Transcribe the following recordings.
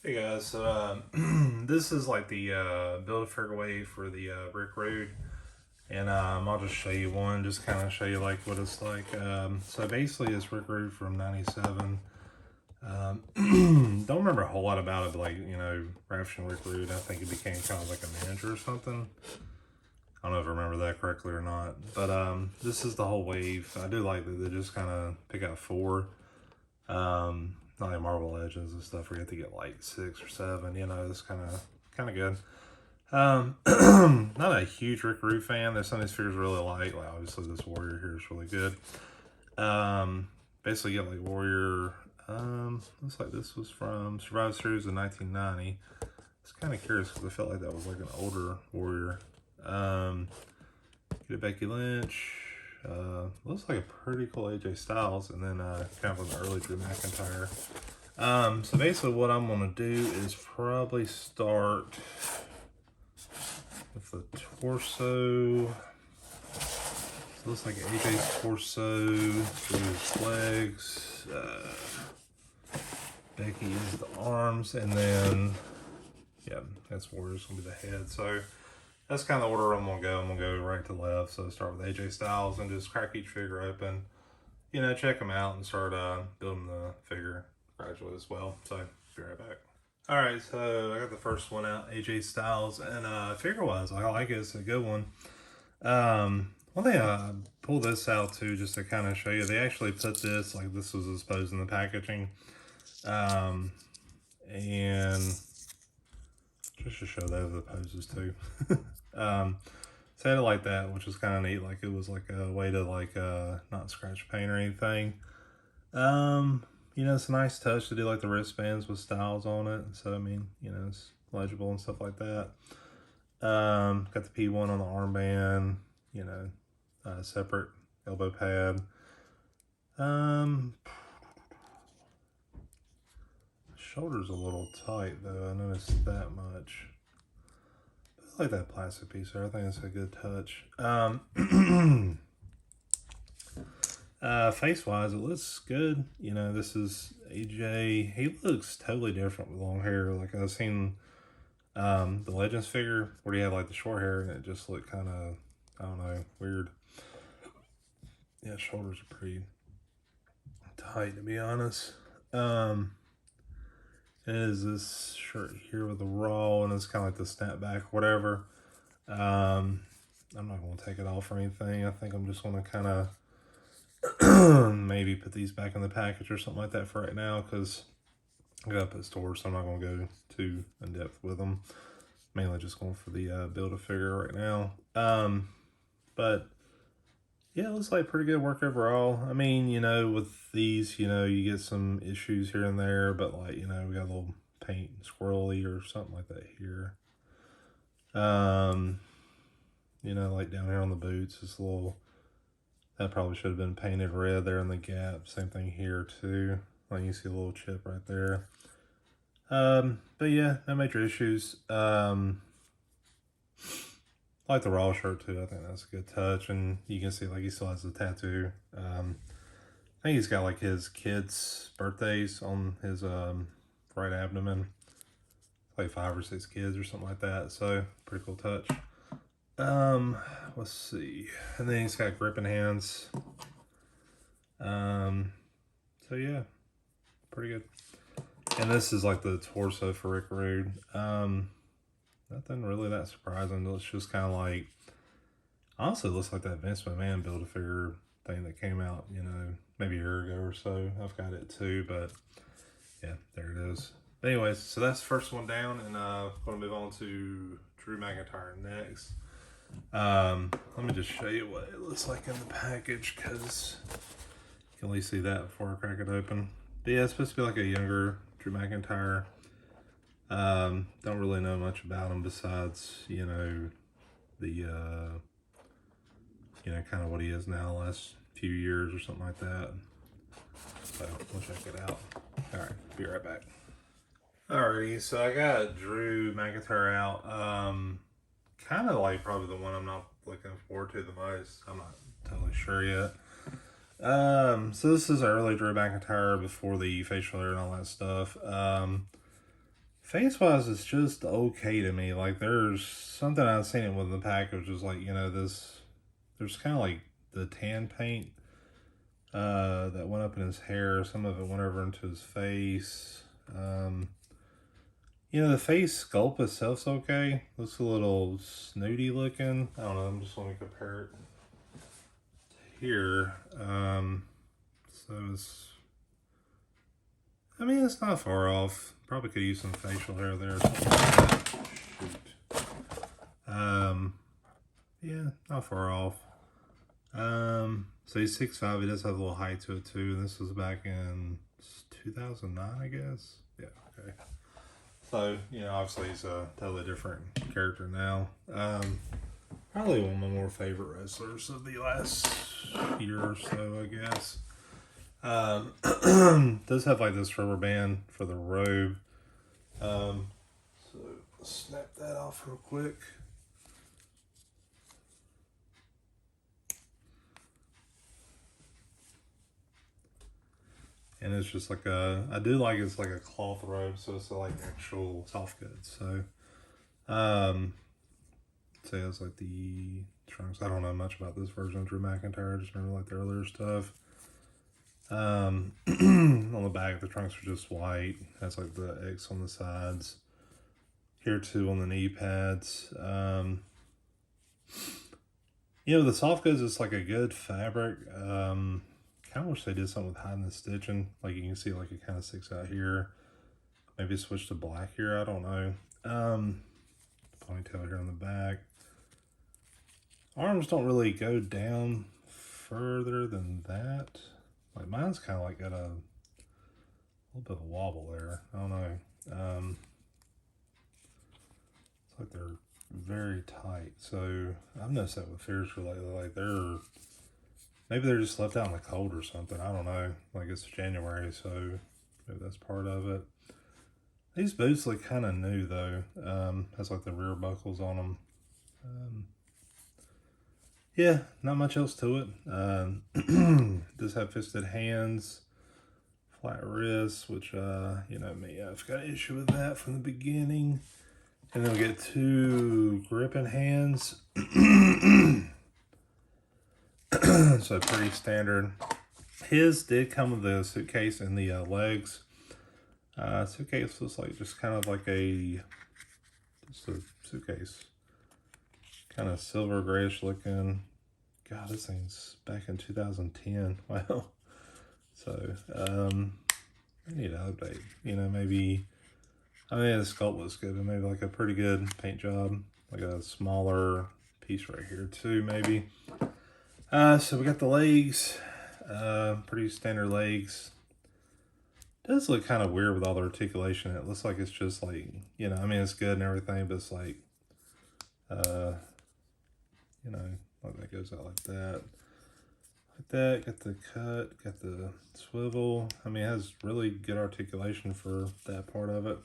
Hey guys, so this is like the Build-A-Figure wave for the Brick Road, and I'll just show you one, just kind of show you like what it's like. So basically, it's Brick Road from '97. Don't remember a whole lot about it, but like Ravishing Rick Rude, I think it became kind of like a manager or something. I don't know if I remember that correctly or not, but this is the whole wave. I do like that they just kind of pick out four. Not like Marvel Legends and stuff where you have to get like 6 or 7, it's kind of good. Not a huge Rick Rude fan. There's some of these figures really light. Like obviously this Warrior here is really good. Basically you get like Warrior, looks like this was from Survivor Series of 1990. I was kind of curious because I felt like that was like an older Warrior. Get a Becky Lynch. Looks like a pretty cool AJ Styles, and then kind of an early Drew McIntyre. So basically what I'm going to do is probably start with the torso. So looks like AJ's torso, Drew's legs, Becky is the arms, and then, yeah, that's Warrior's going to be the head. So that's kind of the order I'm going to go. I'm going to go right to left. So start with AJ Styles and just crack each figure open. Check them out and start building the figure gradually as well. So be right back. All right, so I got the first one out, AJ Styles. And figure-wise, I like it. It's a good one. One thing I pulled this out too, just to kind of show you, they actually put this, like this was exposed in the packaging. And just to show those the poses too. So I had it like that, which was kind of neat. Like it was like a way to like not scratch paint or anything. It's a nice touch to do like the wristbands with Styles on it. So I mean, it's legible and stuff like that. Got the P1 on the armband. Separate elbow pad. Shoulder's a little tight though. I noticed that much. I like that plastic piece there. I think it's a good touch. Face-wise, it looks good. This is AJ. He looks totally different with long hair. Like I've seen the Legends figure where he had like the short hair and it just looked kind of, I don't know, weird. Yeah, shoulders are pretty tight to be honest. Is this shirt here with the raw, and it's kind of like the snapback, whatever. I'm not going to take it off or anything. I think I'm just going to kind of maybe put these back in the package or something like that for right now, because I got to put stores, so I'm not going to go too in depth with them. Mainly just going for the Build-A-Figure right now. But yeah, it looks like pretty good work overall. I mean, with these, you get some issues here and there, but like, we got a little paint squirrely or something like that here. Like down here on the boots, it's a little, that probably should have been painted red there in the gap. Same thing here too. Like you see a little chip right there. But yeah, no major issues. I like the raw shirt too. I think that's a good touch, and you can see like he still has the tattoo. I think he's got like his kids' birthdays on his right abdomen, like 5 or 6 kids or something like that. So pretty cool touch. Let's see, and then he's got gripping hands. So yeah, pretty good. And this is like the torso for Rick Rude. Nothing really that surprising. It's just kind of like, honestly, it looks like that Vince McMahon Build-A-Figure thing that came out, maybe a year ago or so. I've got it too, but yeah, there it is. But anyways, so that's the first one down, and I'm going to move on to Drew McIntyre next. Let me just show you what it looks like in the package, because you can at least see that before I crack it open. But yeah, it's supposed to be like a younger Drew McIntyre. Don't really know much about him besides, the, kind of what he is now the last few years or something like that. So we'll check it out. All right, be right back. Alrighty, so I got Drew McIntyre out. Kind of like probably the one I'm not looking forward to the most. I'm not totally sure yet. So this is early Drew McIntyre before the facial hair and all that stuff. face wise, it's just okay to me. Like there's something I've seen it with the package is like, you know, there's kind of like the tan paint that went up in his hair. Some of it went over into his face. You know, the face sculpt itself's okay. Looks a little snooty looking. I don't know. I'm just want to compare it here. So it's, I mean, it's not far off. Probably could use some facial hair there or something like that. Shoot. Yeah, not far off. So he's 6'5". He does have a little height to it too. And this was back in 2009, I guess. Yeah, okay. So, you know, obviously he's a totally different character now. Probably one of my more favorite wrestlers of the last year or so, I guess. Does have like this rubber band for the robe. So snap that off real quick. And it's just like I do like it's like a cloth robe, so it's like actual soft goods. So, say it's like the trunks. I don't know much about this version of Drew McIntyre. I just remember like the earlier stuff. On the back, the trunks are just white. Has like the X on the sides. Here too on the knee pads. You know, the soft goods is like a good fabric. Kind of wish they did something with hiding the stitching. Like you can see, like it kind of sticks out here. Maybe switch to black here. I don't know. Ponytail here on the back. Arms don't really go down further than that. Like mine's kind of like got a little bit of a wobble there. I don't know. It's like they're very tight. So I've noticed that with Fierce lately. Like maybe they're just left out in the cold or something. I don't know. Like it's January, so maybe that's part of it. These boots look kind of new though. Has like the rear buckles on them. Yeah, not much else to it. Does have fisted hands, flat wrists, which you know me, I've got an issue with that from the beginning. And then we get 2 gripping hands. So pretty standard. His did come with a suitcase in the legs. Suitcase was like just kind of like just a suitcase. Kind of silver grayish looking. God, this thing's back in 2010. Wow. So, I need an update. You know, maybe, I mean, the sculpt looks good, but maybe like a pretty good paint job. Like a smaller piece right here too, maybe. So we got the legs. Pretty standard legs. Does look kind of weird with all the articulation. It looks like it's just like, you know, I mean, it's good and everything, but it's like, you know, like that goes out like that. Like that, got the cut, got the swivel. I mean, it has really good articulation for that part of it.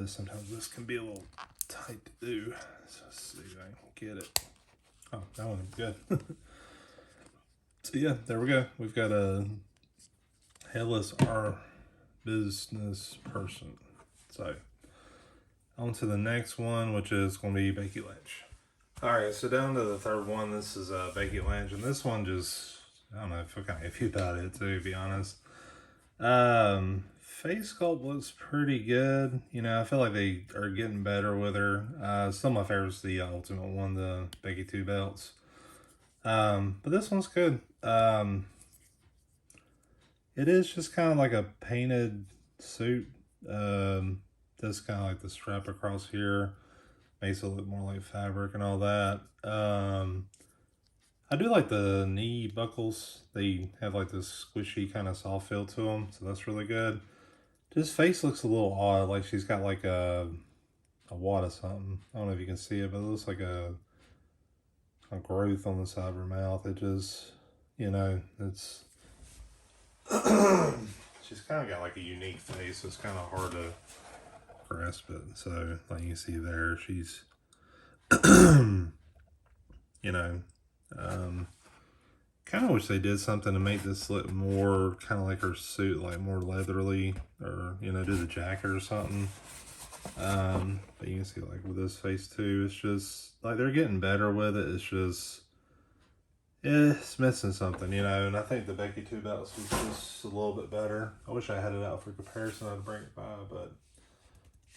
Sometimes this can be a little tight to do. So let's see if I can get it. Oh, that one's good. So yeah, there we go. We've got a headless our business person. So on to the next one, which is going to be Becky Lynch. All right, so down to the third one. This is Becky Lynch, and this one just, I don't know, I feel kind of iffy about it too, to be honest. Face sculpt looks pretty good. You know, I feel like they are getting better with her. Some of my favorites is the Ultimate one, the Becky 2 belts. But this one's good. It is just kind of like a painted suit. This kind of like the strap across here makes it look more like fabric and all that. I do like the knee buckles. They have like this squishy kind of soft feel to them, so that's really good. His face looks a little odd, like she's got like a wad of something. I don't know if you can see it, but it looks like a growth on the side of her mouth. It just, you know, it's she's kind of got like a unique face, so it's kind of hard to grasp it. So like you see there, she's you know, Kind of wish they did something to make this look more kind of like her suit, like more leatherly, or, you know, do the jacket or something. But you can see like with this face too, it's just like they're getting better with it. It's just, it's missing something, you know. And I think the Becky 2 belts was just a little bit better. I wish I had it out for comparison. I'd bring it by, but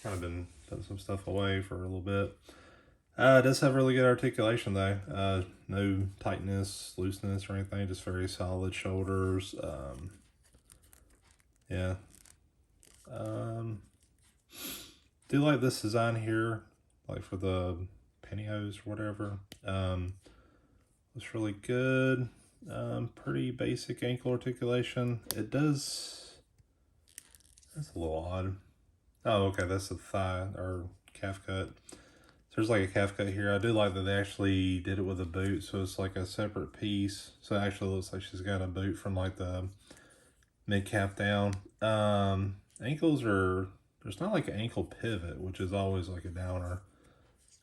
kind of been putting some stuff away for a little bit. It does have really good articulation though. No tightness, looseness, or anything. Just very solid shoulders. Yeah. Do like this design here, like for the pantyhose or whatever. Looks really good. Pretty basic ankle articulation. It does. That's a little odd. Oh, okay. That's the thigh or calf cut. There's like a calf cut here. I do like that they actually did it with a boot, so it's like a separate piece. So it actually looks like she's got a boot from like the mid calf down. Ankles are, there's not like an ankle pivot, which is always like a downer,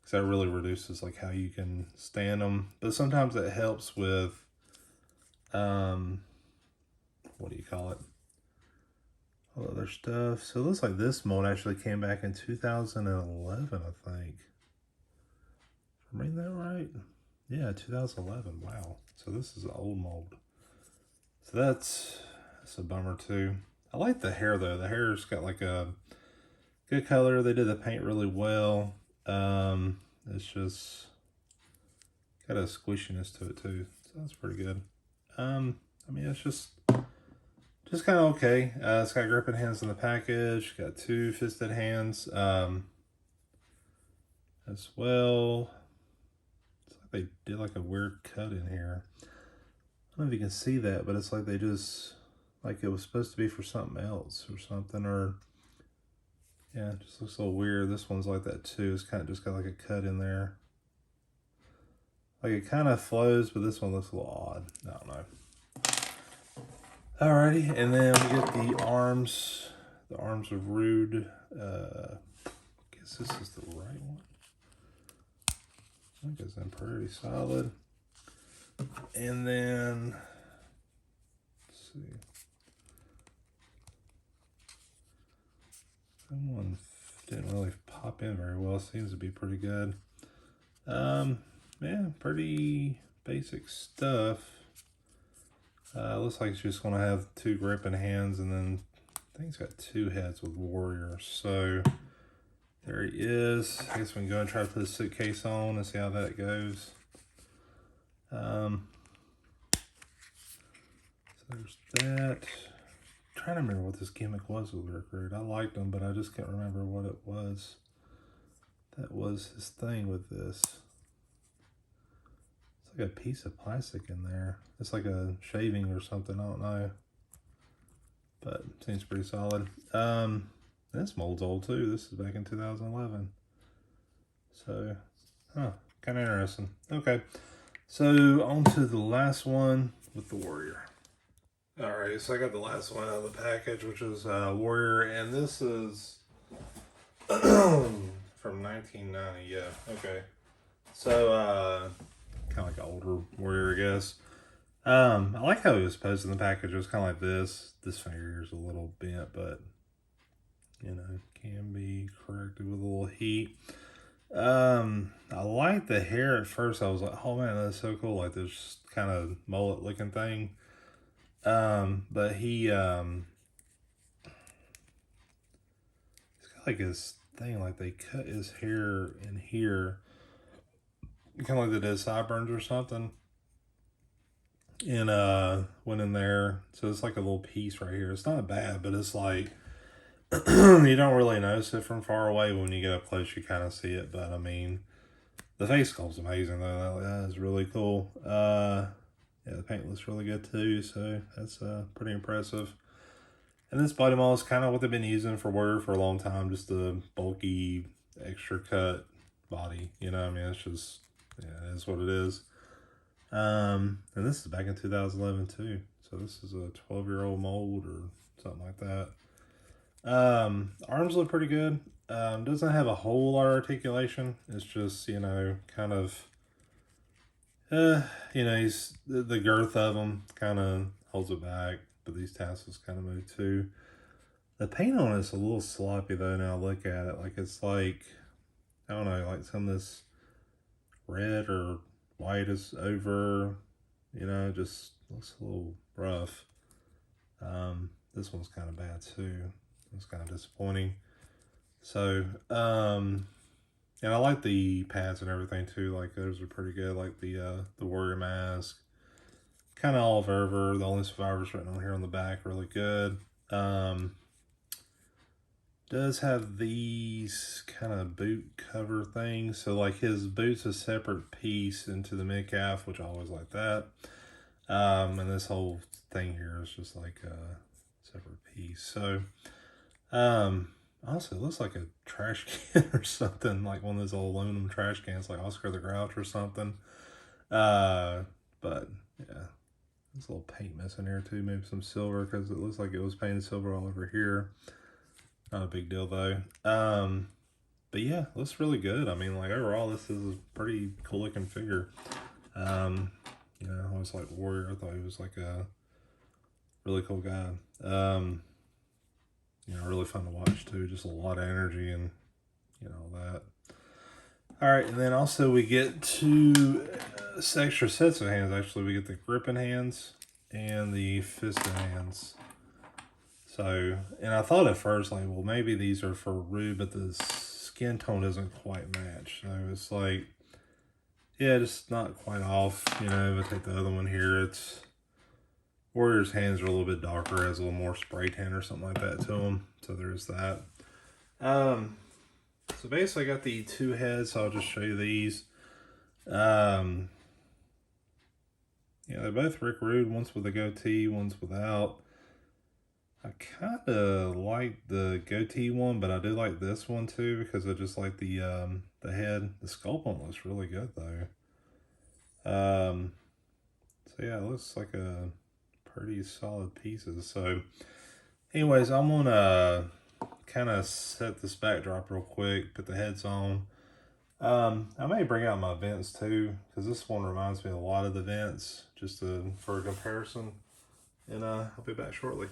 because that really reduces like how you can stand them. But sometimes it helps with, what do you call it? All other stuff. So it looks like this mold actually came back in 2011, I think. Am I reading that right? Yeah, 2011. Wow. So this is an old mold. So that's a bummer too. I like the hair though. The hair's got like a good color. They did the paint really well. It's just got a squishiness to it too. So that's pretty good. I mean, it's just kind of okay. It's got gripping hands in the package. Got 2 fisted hands as well. They did like a weird cut in here. I don't know if you can see that, but it's like they just, like it was supposed to be for something else or something, or yeah, it just looks a little weird. This one's like that too. It's kind of just got like a cut in there. Like it kind of flows, but this one looks a little odd. I don't know. Alrighty, and then we get the arms. The arms of Rude. I guess this is the right one. I think it's in pretty solid. And then, let's see. That one didn't really pop in very well. Seems to be pretty good. Yeah, pretty basic stuff. Looks like it's just going to have 2 gripping hands, and then I think it's got 2 heads with Warrior. So there he is. I guess we can go and try to put a suitcase on and see how that goes. So there's that. I'm trying to remember what this gimmick was with Rick Rude. I liked him, but I just can't remember what it was. That was his thing with this. It's like a piece of plastic in there. It's like a shaving or something. I don't know. But it seems pretty solid. This mold's old too. This is back in 2011. So, kind of interesting. Okay, so on to the last one with the Warrior. Alright, so I got the last one out of the package, which is Warrior, and this is from 1990. Yeah, okay. So, kind of like an older Warrior, I guess. I like how it was posed in the package. It was kind of like this. This finger here is a little bent, but you know, can be corrected with a little heat. I like the hair at first. I was like, oh man, that's so cool. Like this kind of mullet looking thing. But he's got like his thing, like they cut his hair in here, kind of like they did sideburns or something. And went in there. So it's like a little piece right here. It's not bad, but it's like, you don't really notice it from far away. When you get up close, you kind of see it. But I mean, the face sculpt's amazing though. That is really cool. Yeah, the paint looks really good too. So that's pretty impressive. And this body mold is kind of what they've been using for Warrior for a long time. Just a bulky, extra cut body. You know, I mean, it's just, yeah, it is what it is. And this is back in 2011 too. So this is a 12-year-old mold or something like that. Arms look pretty good. Doesn't have a whole lot of articulation. It's just, you know, kind of, You know, he's the girth of them kind of holds it back, but these tassels kind of move too. The paint on it's a little sloppy though. Now I look at it, like it's like, I don't know, like some of this red or white is over. You know, just looks a little rough. This one's kind of bad too. It's kind of disappointing. So, and I like the pads and everything too. Like those are pretty good. Like the warrior mask, kind of all over. The only survivors written on here on the back, really good. Does have these kind of boot cover things. So like his boot's a separate piece into the mid calf, which I always like that. And this whole thing here is just like a separate piece. So, also, it looks like a trash can or something, like one of those old aluminum trash cans, like Oscar the Grouch or something. But yeah, there's a little paint missing here too, maybe some silver, because it looks like it was painted silver all over here. Not a big deal though. But yeah, looks really good. I mean, like overall, this is a pretty cool looking figure. You know, I was like Warrior. I thought he was like a really cool guy. You know, really fun to watch too. Just a lot of energy and, you know, that. All right, and then also we get two extra sets of hands. Actually, we get the gripping hands and the fisted hands. So, and I thought at first, like, well, maybe these are for Rue, but the skin tone doesn't quite match. So it's like, yeah, just not quite off. You know, if I take the other one here, it's Warrior's hands are a little bit darker, has a little more spray tan or something like that to them. So there's that. So basically I got the two heads, so I'll just show you these. Yeah, they're both Rick Rude. One's with a goatee, one's without. I kind of like the goatee one, but I do like this one too because I just like the head. The sculpt one looks really good though. So yeah, it looks like a pretty solid pieces. So anyways, I'm gonna kind of set this backdrop real quick, put the heads on. I may bring out my vents too, because this one reminds me a lot of the vents, just for a comparison. And I'll be back shortly.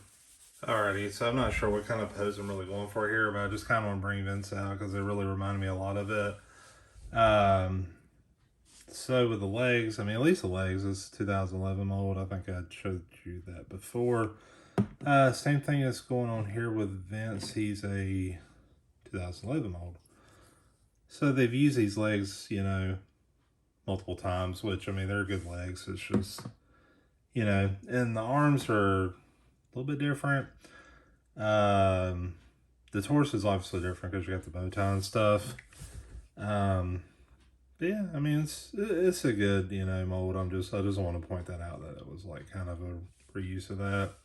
Alrighty, so I'm not sure what kind of pose I'm really going for here, but I just kind of want to bring Vince out because it really reminded me a lot of it. So with the legs, I mean, at least the legs is 2011 mold. I think I showed you that before. Same thing that's going on here with Vince. He's a 2011 mold. So they've used these legs, you know, multiple times, which, I mean, they're good legs. It's just, you know, and the arms are a little bit different. The torso is obviously different because you got the bow tie and stuff. But yeah, I mean, it's a good, you know, mold. I just want to point that out, that it was like kind of a reuse of that.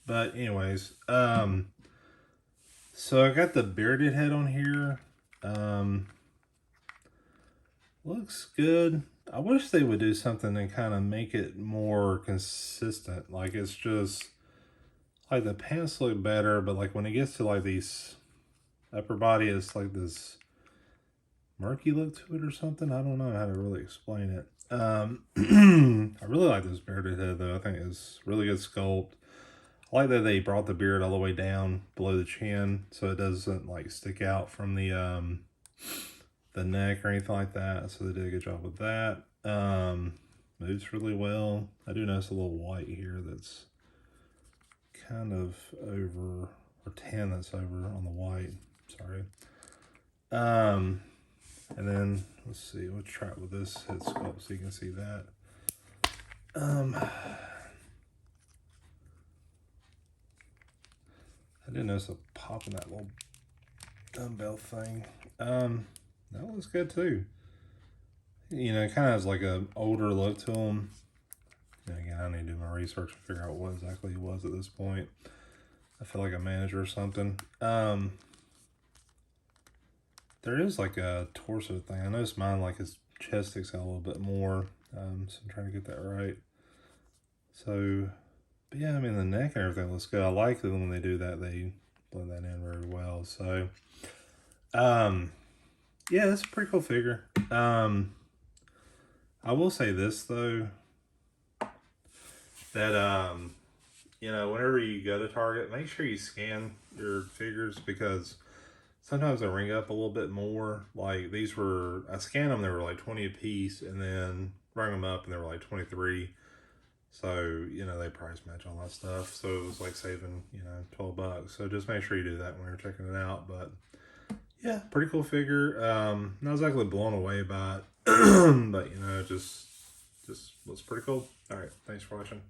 But anyways, so I got the bearded head on here. Looks good. I wish they would do something and kind of make it more consistent. Like it's just like the pants look better, but like when it gets to like these upper body, it's like this murky look to it or something. I don't know how to really explain it. I really like this bearded head though. I think it's really good sculpt. I like that they brought the beard all the way down below the chin so it doesn't like stick out from the neck or anything like that. So they did a good job with that. Moves really well. I do notice a little white here that's kind of over, or tan that's over on the white. Sorry. And then let's see, we'll try it with this head sculpt so you can see that. I didn't notice a pop in that little dumbbell thing. That looks good too. You know, it kind of has like a older look to him. And again, I need to do my research to figure out what exactly he was at this point. I feel like a manager or something. There is like a torso thing. I noticed mine, like his chest sticks out a little bit more. So I'm trying to get that right. So, but yeah, I mean, the neck and everything looks good. I like that when they do that, they blend that in very well. So, yeah, that's a pretty cool figure. I will say this though, that you know, whenever you go to Target, make sure you scan your figures, because sometimes they ring up a little bit more. Like these were, I scanned them, they were like 20 a piece, and then rang them up and they were like 23. So, you know, they price match all that stuff. So it was like saving, you know, 12 bucks. So just make sure you do that when you're checking it out. But yeah, pretty cool figure. Not exactly blown away by it, but you know, just looks pretty cool. All right, thanks for watching.